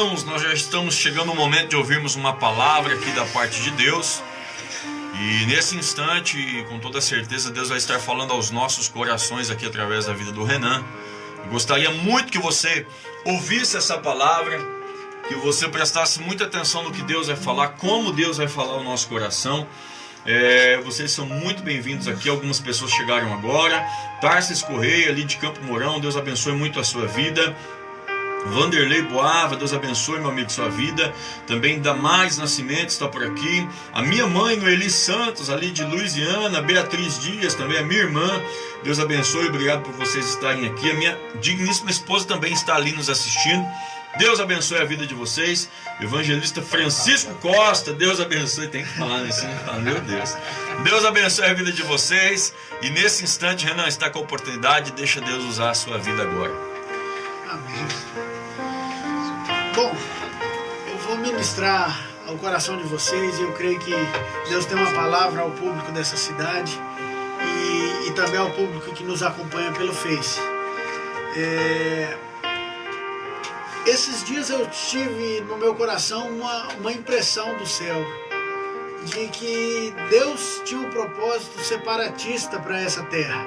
Nós já estamos chegando ao momento de ouvirmos uma palavra aqui da parte de Deus. E nesse instante, com toda certeza, Deus vai estar falando aos nossos corações aqui através da vida do Renan. Eu gostaria muito que você ouvisse essa palavra, que você prestasse muita atenção no que Deus vai falar, como Deus vai falar ao nosso coração. Vocês são muito bem-vindos aqui. Algumas pessoas chegaram agora. Tarsis Correia, ali de Campo Mourão, Deus abençoe muito a sua vida. Vanderlei Boava, Deus abençoe, meu amigo, sua vida. Também Damares Nascimento está por aqui. A minha mãe, Noeli Santos, ali de Louisiana. Beatriz Dias, também a minha irmã. Deus abençoe, obrigado por vocês estarem aqui. A minha digníssima esposa também está ali nos assistindo. Deus abençoe a vida de vocês. Evangelista Francisco Costa, Deus abençoe. Tem que falar nisso, né? Meu Deus. Deus abençoe a vida de vocês. E nesse instante, Renan está com a oportunidade. Deixa Deus usar a sua vida agora. Amém. Bom, eu vou ministrar ao coração de vocês e eu creio que Deus tem uma palavra ao público dessa cidade e também ao público que nos acompanha pelo Face. Esses dias eu tive no meu coração uma impressão do céu de que Deus tinha um propósito separatista para essa terra,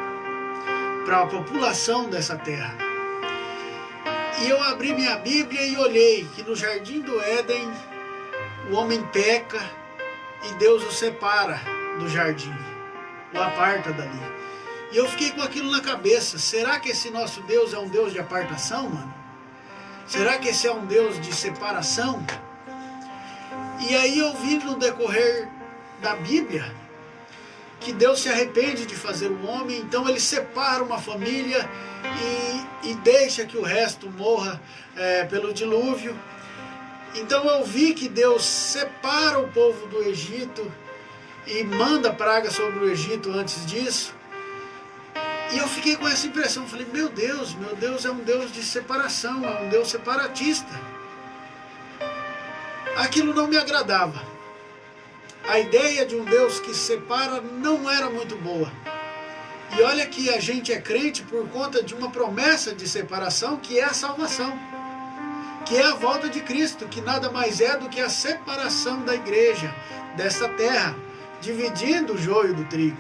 para a população dessa terra. E eu abri minha Bíblia e olhei que no Jardim do Éden o homem peca e Deus o separa do jardim, o aparta dali. E eu fiquei com aquilo na cabeça. Será que esse nosso Deus é um Deus de apartação, mano? Será que esse é um Deus de separação? E aí eu vi no decorrer da Bíblia que Deus se arrepende de fazer o homem, então ele separa uma família e deixa que o resto morra pelo dilúvio. Então eu vi que Deus separa o povo do Egito e manda praga sobre o Egito antes disso. E eu fiquei com essa impressão, falei, meu Deus é um Deus de separação, é um Deus separatista. Aquilo não me agradava. A ideia de um Deus que separa não era muito boa. E olha que a gente é crente por conta de uma promessa de separação, que é a salvação, que é a volta de Cristo, que nada mais é do que a separação da igreja, dessa terra, dividindo o joio do trigo.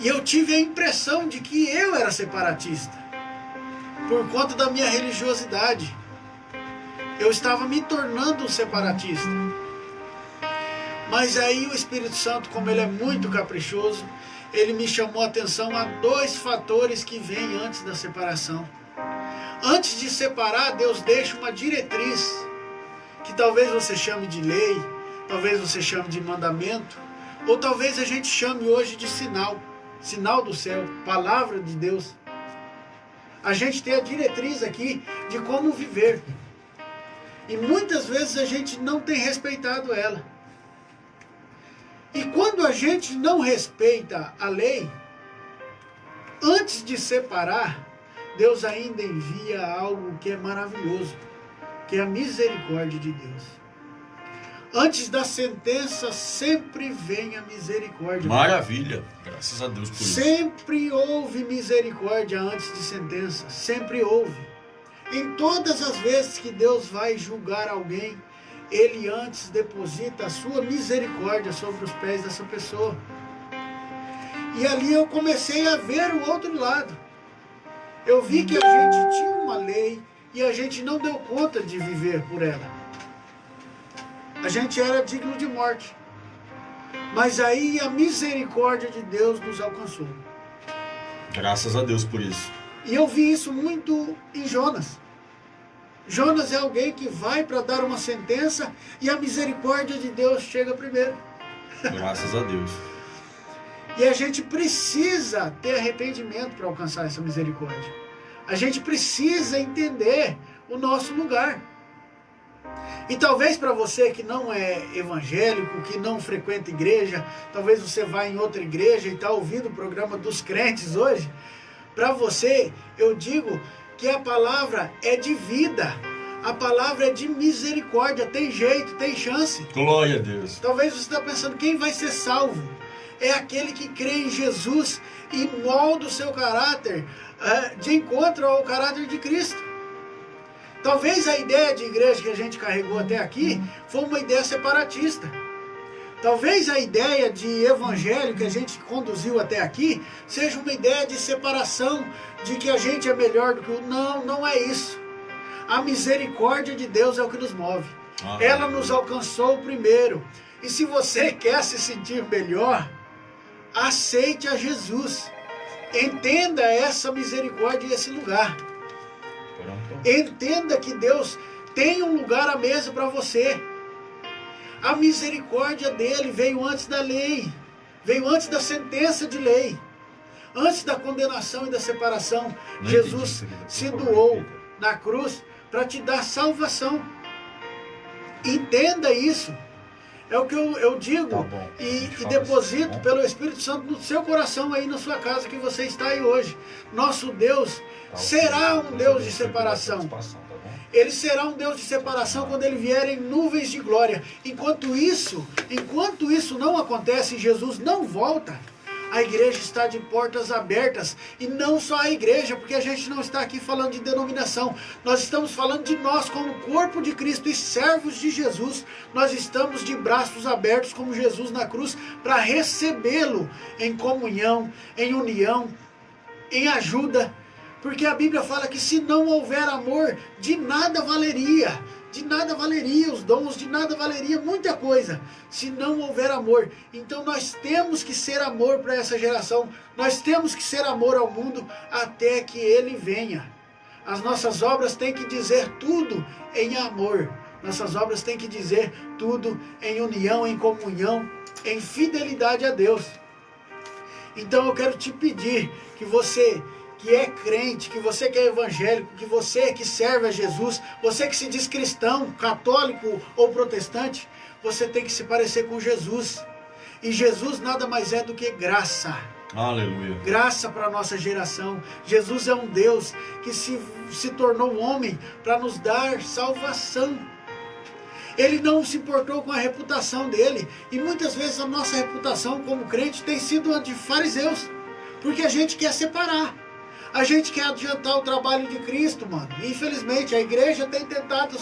E eu tive a impressão de que eu era separatista, por conta da minha religiosidade. Eu estava me tornando um separatista. Mas aí o Espírito Santo, como ele é muito caprichoso, ele me chamou a atenção a dois fatores que vêm antes da separação. Antes de separar, Deus deixa uma diretriz, que talvez você chame de lei, talvez você chame de mandamento, ou talvez a gente chame hoje de sinal, sinal do céu, palavra de Deus. A gente tem a diretriz aqui de como viver. E muitas vezes a gente não tem respeitado ela. E quando a gente não respeita a lei, antes de separar, Deus ainda envia algo que é maravilhoso, que é a misericórdia de Deus. Antes da sentença, sempre vem a misericórdia. Maravilha, graças a Deus por isso. Sempre houve misericórdia antes de sentença, sempre houve. Em todas as vezes que Deus vai julgar alguém, Ele antes deposita a sua misericórdia sobre os pés dessa pessoa. E ali eu comecei a ver o outro lado. Eu vi que a gente tinha uma lei e a gente não deu conta de viver por ela. A gente era digno de morte. Mas aí a misericórdia de Deus nos alcançou. Graças a Deus por isso. E eu vi isso muito em Jonas. Jonas é alguém que vai para dar uma sentença e a misericórdia de Deus chega primeiro. Graças a Deus. E a gente precisa ter arrependimento para alcançar essa misericórdia. A gente precisa entender o nosso lugar. E talvez para você que não é evangélico, que não frequenta igreja, talvez você vá em outra igreja e está ouvindo o programa dos crentes hoje, para você eu digo que a palavra é de vida, a palavra é de misericórdia, tem jeito, tem chance. Glória a Deus. Talvez você está pensando, quem vai ser salvo? É aquele que crê em Jesus e molda o seu caráter de encontro ao caráter de Cristo. Talvez a ideia de igreja que a gente carregou até aqui foi uma ideia separatista. Talvez a ideia de evangelho que a gente conduziu até aqui seja uma ideia de separação, de que a gente é melhor do que o... Não, não é isso. A misericórdia de Deus é o que nos move. Ela nos alcançou primeiro. E se você quer se sentir melhor, aceite a Jesus. Entenda essa misericórdia e esse lugar. Entenda que Deus tem um lugar à mesa para você. A misericórdia dele veio antes da lei, veio antes da sentença de lei, antes da condenação e da separação. Jesus se doou na cruz para te dar salvação. Entenda isso. É o que eu digo e deposito pelo Espírito Santo no seu coração aí na sua casa que você está aí hoje. Nosso Deus será um Deus de separação. Ele será um Deus de separação quando ele vier em nuvens de glória. Enquanto isso não acontece e Jesus não volta, a igreja está de portas abertas. E não só a igreja, porque a gente não está aqui falando de denominação. Nós estamos falando de nós como corpo de Cristo e servos de Jesus. Nós estamos de braços abertos como Jesus na cruz para recebê-lo em comunhão, em união, em ajuda. Porque a Bíblia fala que se não houver amor, de nada valeria. De nada valeria os dons, de nada valeria muita coisa, se não houver amor. Então nós temos que ser amor para essa geração. Nós temos que ser amor ao mundo até que ele venha. As nossas obras têm que dizer tudo em amor. Nossas obras têm que dizer tudo em união, em comunhão, em fidelidade a Deus. Então eu quero te pedir que você que é crente, que você que é evangélico, que você que serve a Jesus, você que se diz cristão, católico ou protestante, você tem que se parecer com Jesus. E Jesus nada mais é do que graça. Aleluia. Graça para a nossa geração. Jesus é um Deus que se tornou homem para nos dar salvação. Ele não se importou com a reputação dele. E muitas vezes a nossa reputação como crente tem sido a de fariseus. Porque a gente quer separar. A gente quer adiantar o trabalho de Cristo, mano. Infelizmente, a igreja tem tentado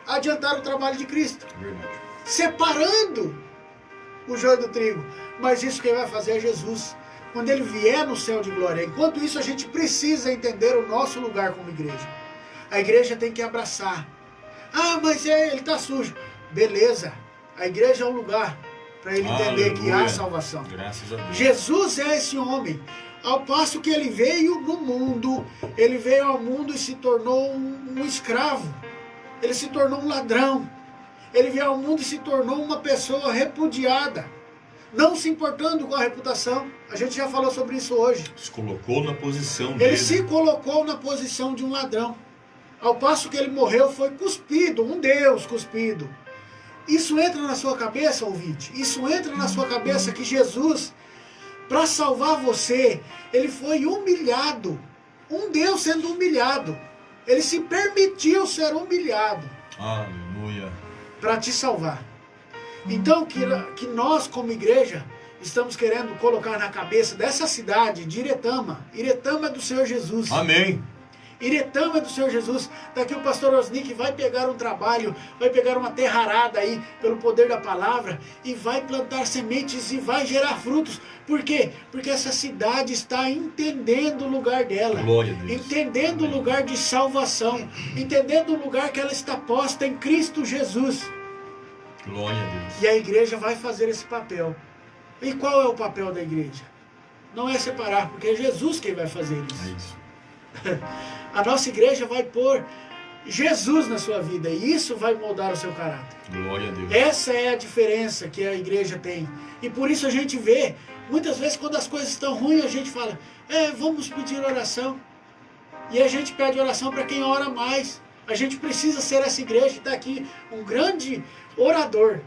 adiantar o trabalho de Cristo. Verdade. Separando o joio do trigo. Mas isso quem vai fazer é Jesus. Quando ele vier no céu de glória. Enquanto isso, a gente precisa entender o nosso lugar como igreja. A igreja tem que abraçar. Ah, mas ele está sujo. Beleza. A igreja é um lugar para ele entender que há salvação. Graças a Deus. Jesus é esse homem. Ao passo que ele veio no mundo, ele veio ao mundo e se tornou um escravo. Ele se tornou um ladrão. Ele veio ao mundo e se tornou uma pessoa repudiada. Não se importando com a reputação. A gente já falou sobre isso hoje. Se colocou na posição dele. Ele se colocou na posição de um ladrão. Ao passo que ele morreu, foi cuspido, um Deus cuspido. Isso entra na sua cabeça, ouvinte? Isso entra na sua cabeça que Jesus, para salvar você, ele foi humilhado. Um Deus sendo humilhado. Ele se permitiu ser humilhado. Aleluia. Para te salvar. Então, que nós, como igreja, estamos querendo colocar na cabeça dessa cidade de Iretama. Iretama é do Senhor Jesus. Amém. Iretama é do Senhor Jesus. Daqui o pastor Osnick vai pegar um trabalho, vai pegar uma terra arada aí, pelo poder da palavra, e vai plantar sementes e vai gerar frutos. Por quê? Porque essa cidade está entendendo o lugar dela. Glória a Deus. Entendendo o lugar de salvação. Entendendo o lugar que ela está posta em Cristo Jesus. Glória a Deus. E a igreja vai fazer esse papel. E qual é o papel da igreja? Não é separar, porque é Jesus quem vai fazer isso. É isso. A nossa igreja vai pôr Jesus na sua vida e isso vai moldar o seu caráter. Glória a Deus. Essa é a diferença que a igreja tem. E por isso a gente vê, muitas vezes quando as coisas estão ruins, a gente fala, vamos pedir oração. E a gente pede oração para quem ora mais. A gente precisa ser essa igreja. Está aqui um grande orador,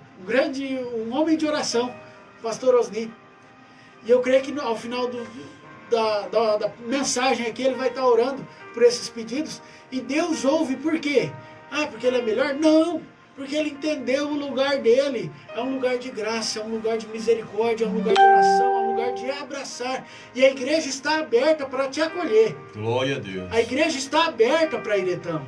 um homem de oração, pastor Osni. E eu creio que ao final da mensagem aqui, ele vai estar orando por esses pedidos, e Deus ouve. Por quê? Porque ele é melhor? Não, porque ele entendeu o lugar dele. É um lugar de graça, é um lugar de misericórdia, é um lugar de oração, é um lugar de abraçar, e a igreja está aberta para te acolher. Glória a Deus. A igreja está aberta para Iretama.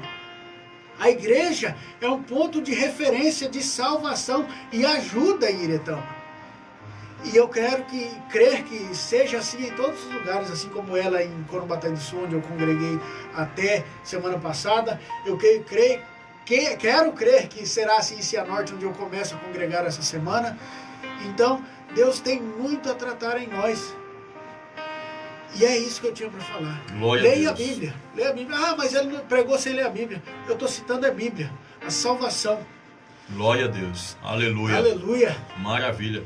A igreja é um ponto de referência de salvação e ajuda em Iretama. E eu quero crer que seja assim em todos os lugares, assim como ela em Corumbataí do Sul, onde eu congreguei até semana passada. Eu quero crer que será assim em Cianorte, onde eu começo a congregar essa semana. Então, Deus tem muito a tratar em nós. E é isso que eu tinha para falar. Leia a Bíblia. Leia a Bíblia. Ah, mas ele pregou sem ler a Bíblia. Eu estou citando a Bíblia. A salvação. Glória a Deus. Aleluia. Aleluia. Maravilha.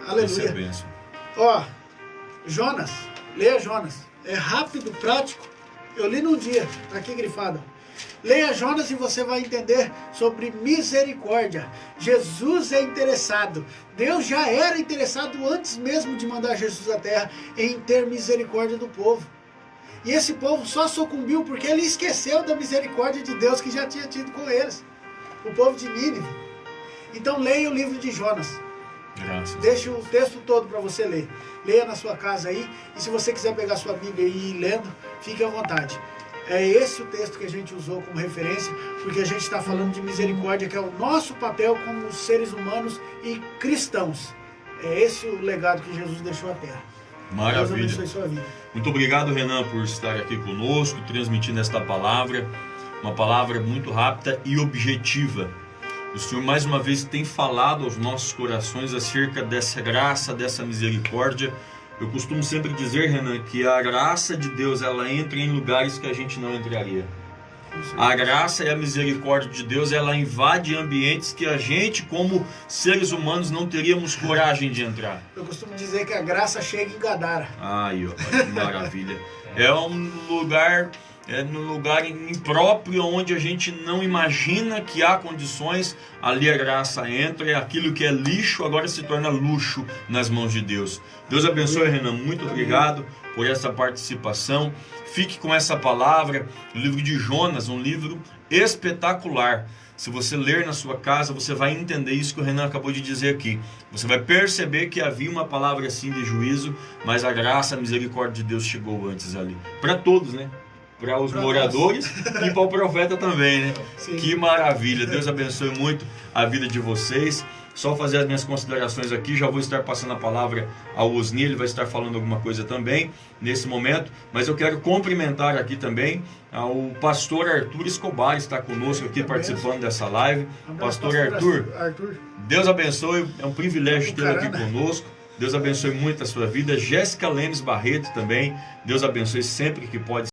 Aleluia. Ó, Jonas. Leia Jonas. É rápido, prático. Eu li num dia. Está aqui grifado. Leia Jonas e você vai entender sobre misericórdia. Jesus é interessado. Deus já era interessado antes mesmo de mandar Jesus à terra em ter misericórdia do povo. E esse povo só sucumbiu porque ele esqueceu da misericórdia de Deus que já tinha tido com eles. O povo de Nínive. Então leia o livro de Jonas. Graças. Deixa o texto todo para você ler. Leia na sua casa aí. E se você quiser pegar sua Bíblia e ir lendo, fique à vontade. É esse o texto que a gente usou como referência, porque a gente está falando de misericórdia, que é o nosso papel como seres humanos e cristãos. É esse o legado que Jesus deixou à terra. Maravilha. Deus abençoe sua vida. Muito obrigado, Renan, por estar aqui conosco, transmitindo esta palavra. Uma palavra muito rápida e objetiva. O Senhor mais uma vez tem falado aos nossos corações acerca dessa graça, dessa misericórdia. Eu costumo sempre dizer, Renan, que a graça de Deus, ela entra em lugares que a gente não entraria. A graça e a misericórdia de Deus, ela invade ambientes que a gente, como seres humanos, não teríamos coragem de entrar. Eu costumo dizer que a graça chega em Gadara. Ai, ó, que maravilha. É um lugar impróprio, onde a gente não imagina que há condições. Ali a graça entra, e aquilo que é lixo agora se torna luxo nas mãos de Deus. Deus abençoe, Renan, muito obrigado por essa participação. Fique com essa palavra, o livro de Jonas, um livro espetacular. Se você ler na sua casa, você vai entender isso que o Renan acabou de dizer aqui. Você vai perceber que havia uma palavra assim de juízo, mas a graça, a misericórdia de Deus chegou antes ali. Para todos, né? Para os moradores e para o profeta também, né? Sim. Que maravilha. Deus abençoe muito a vida de vocês. Só fazer as minhas considerações aqui. Já vou estar passando a palavra ao Osni. Ele vai estar falando alguma coisa também nesse momento. Mas eu quero cumprimentar aqui também ao pastor Arthur Escobar. Está conosco aqui participando dessa live. Pastor Arthur, Deus abençoe. É um privilégio tê-lo aqui conosco. Deus abençoe muito a sua vida. Jéssica Lemes Barreto também. Deus abençoe sempre que pode